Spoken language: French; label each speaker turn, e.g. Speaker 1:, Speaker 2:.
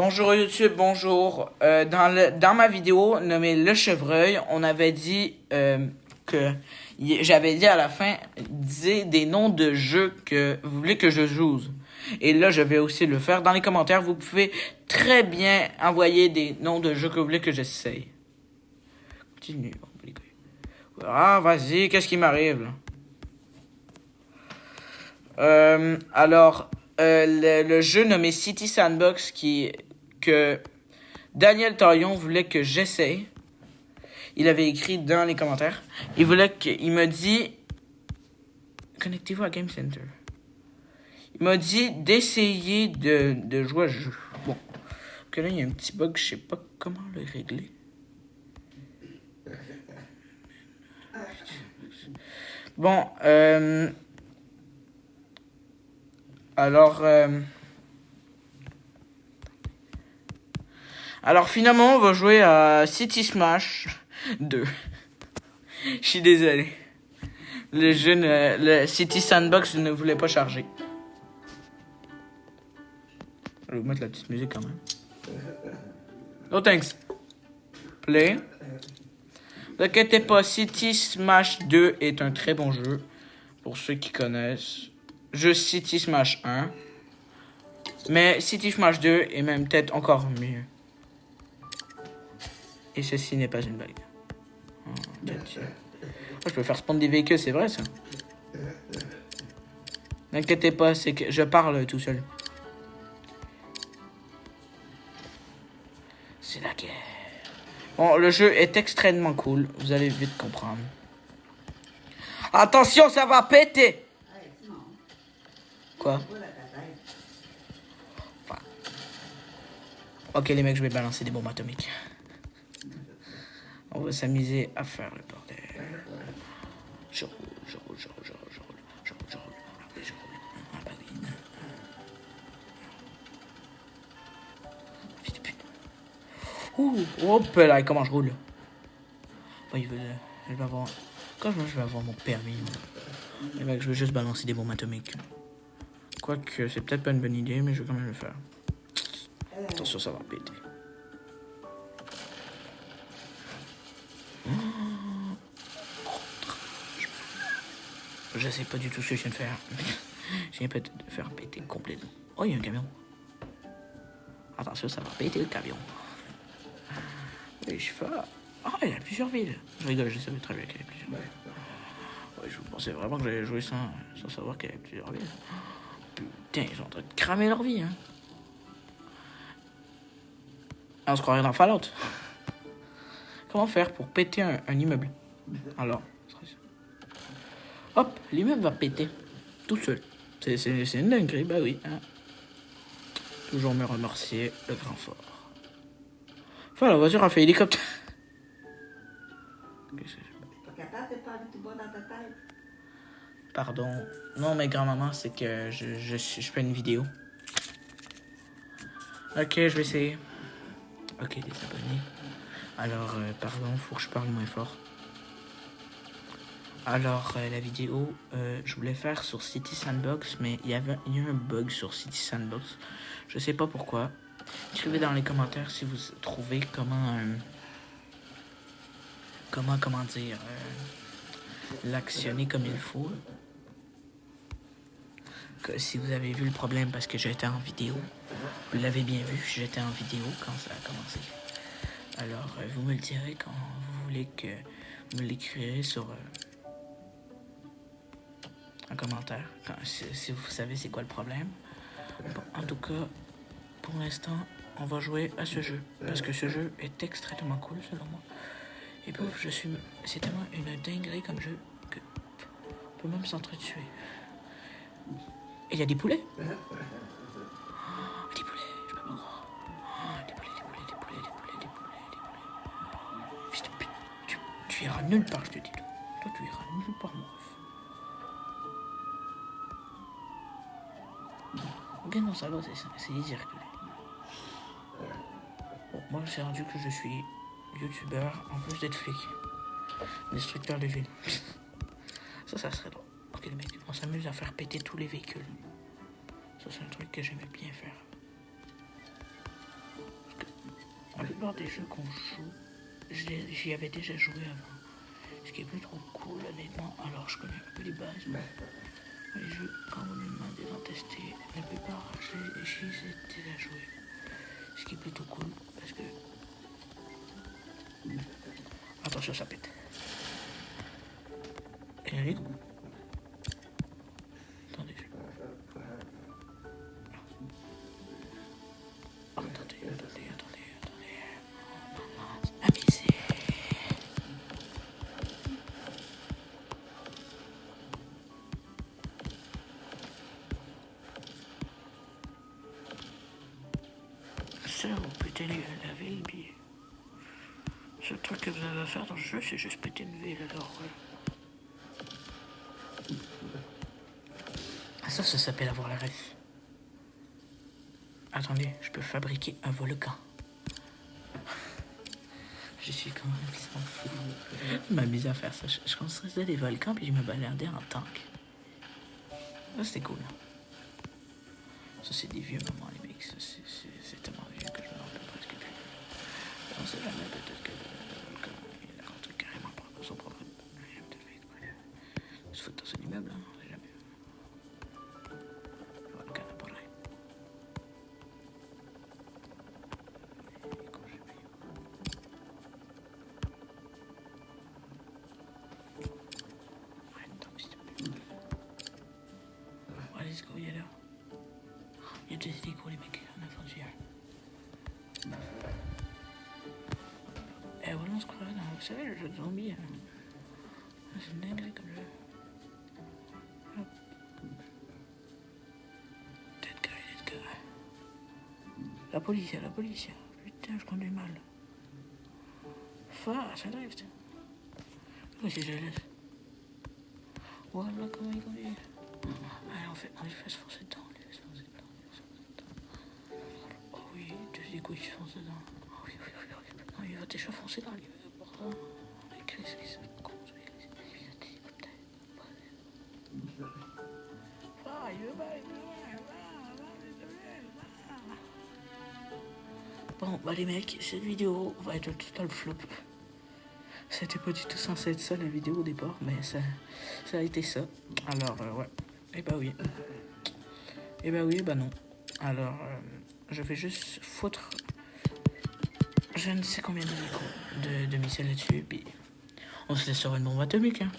Speaker 1: Bonjour YouTube, bonjour. Dans ma vidéo nommée Le Chevreuil, on avait dit que j'avais dit à la fin, disez des noms de jeux que vous voulez que je joue. Et là, je vais aussi le faire. Dans les commentaires, vous pouvez très bien envoyer des noms de jeux que vous voulez que j'essaye. Continue. Ah, vas-y, qu'est-ce qui m'arrive là? Le jeu nommé City Sandbox que Daniel Taillon voulait que j'essaye. Il avait écrit dans les commentaires. Il m'a dit, connectez-vous à Game Center. Il m'a dit d'essayer de jouer à ce jeu. Bon, que là il y a un petit bug, je sais pas comment le régler. Bon, alors finalement, on va jouer à City Smash 2. Je suis désolé. Le City Sandbox ne voulait pas charger. Je vais vous mettre la petite musique quand même. No thanks. Play. Ne inquiétez pas, City Smash 2 est un très bon jeu. Pour ceux qui connaissent. Jeu City Smash 1. Mais City Smash 2 est même peut-être encore mieux. Et ceci n'est pas une blague. Je peux faire spawn des véhicules, c'est vrai ça. N'inquiétez pas, c'est que je parle tout seul. C'est la guerre. Bon, le jeu est extrêmement cool. Vous allez vite comprendre. Attention, ça va péter. Quoi? Enfin. Ok les mecs, je vais balancer des bombes atomiques. On va s'amuser à faire le bordel. Je roule. Ah bah oui. Fils de pute. Ouh, hop là, comment je roule. Bon, je vais avoir... Quand je vais avoir mon permis. Les mecs, je vais juste balancer des bombes atomiques. Quoique, c'est peut-être pas une bonne idée, mais je vais quand même le faire. Attention, ça va péter. Je sais pas du tout ce que je viens de faire. Je viens peut-être de faire péter complètement. Oh, il y a un camion. Attention, ça va péter le camion. Oui, je fais... Ah, il y a plusieurs villes. Je rigole, je savais très bien qu'il y avait plusieurs villes. Ouais, je pensais vraiment que j'allais jouer sans savoir qu'il y avait plusieurs villes. Putain, ils sont en train de cramer leur vie, hein. On se croirait dans Fallout. Comment faire pour péter un immeuble? Alors, hop, l'immeuble va péter. Tout seul. C'est une dinguerie, bah oui. Hein. Toujours me remercier le grand fort. Enfin, la voiture a fait hélicoptère. Pardon. Non, mais grand-maman, c'est que je fais une vidéo. Ok, je vais essayer. Ok, des abonnés. Alors, pardon, faut que je parle moins fort. Alors, la vidéo, je voulais faire sur City Sandbox, mais il y a un bug sur City Sandbox. Je sais pas pourquoi. Écrivez dans les commentaires si vous trouvez comment dire, l'actionner comme il faut. Que si vous avez vu le problème parce que j'étais en vidéo, vous l'avez bien vu, j'étais en vidéo quand ça a commencé. Alors, vous me le direz quand vous voulez que vous me l'écrirez sur un commentaire, si vous savez c'est quoi le problème. Bon, en tout cas, pour l'instant, on va jouer à ce jeu, parce que ce jeu est extrêmement cool selon moi. Et pouf, c'est tellement une dinguerie comme jeu que on peut même s'entretuer. Et il y a des poulets. Des poulets, je peux pas croire. Des poulets. Fils de pute, tu iras nulle part, je te dis. Toi, tu iras nulle part, mon ref. Ok, non, ça va, c'est easy à reculer. Bon, moi, je suis rendu que je suis youtubeur en plus d'être flic. Destructeur de ville. Ça serait drôle. Ok, les mecs, on s'amuse à faire péter tous les véhicules. Ça, c'est un truc que j'aimais bien faire. plupart des jeux qu'on joue, j'y avais déjà joué avant. Ce qui est plus trop cool, honnêtement. Alors, je connais un peu les bases. Les jeux, quand vous me demandez d'en tester, la plupart, j'y ai déjà joué. Ce qui est plutôt cool, parce que... Attention, ça pète. Et elle est où? Attendez. Attendez. Amusez. Ça, vous pétez la ville, puis... Ce truc que vous avez à faire dans le jeu, c'est juste péter une ville, alors... Ça s'appelle avoir la ref. Attendez, je peux fabriquer un volcan. Je suis quand même sans fou. Je m'amuse à faire ça. Je construisais des volcans, puis je me baladais en tank. Ça, c'était cool. Ça, c'est des vieux moments, les mecs. C'est tellement vieux que je me rappelle presque plus. On sait jamais, peut-être que le volcan, il a construit carrément son propre... Il a peut-être fait exprès. Il se fout dans son immeuble, hein, on sait jamais. Le volcan n'a pas l'air. Let's go, il est là. Il y a des hélicos, les mecs, on a frontière. Eh, voilà, on se croirait dans, vous savez, le jeu de zombies. C'est une dinguerie comme jeu. Hop. Dead guy. La police. Putain, je conduis mal. Ça drift. Oui, si je laisse. Voilà comment il conduit. Allez, on les fait se foncer dedans. Oh oui, tu sais quoi, il se fonce dedans. Oh oui. Non, il va déjà foncer dans les bras. Les crises qui se construisent. Bon, bah les mecs, cette vidéo va être total flop. C'était pas du tout censé être ça la vidéo au départ, mais ça a été ça. Alors, ouais. Eh bah oui. Bah non. Alors, je vais juste foutre je ne sais combien de missiles là-dessus, puis on se laisse sur une bombe atomique, hein.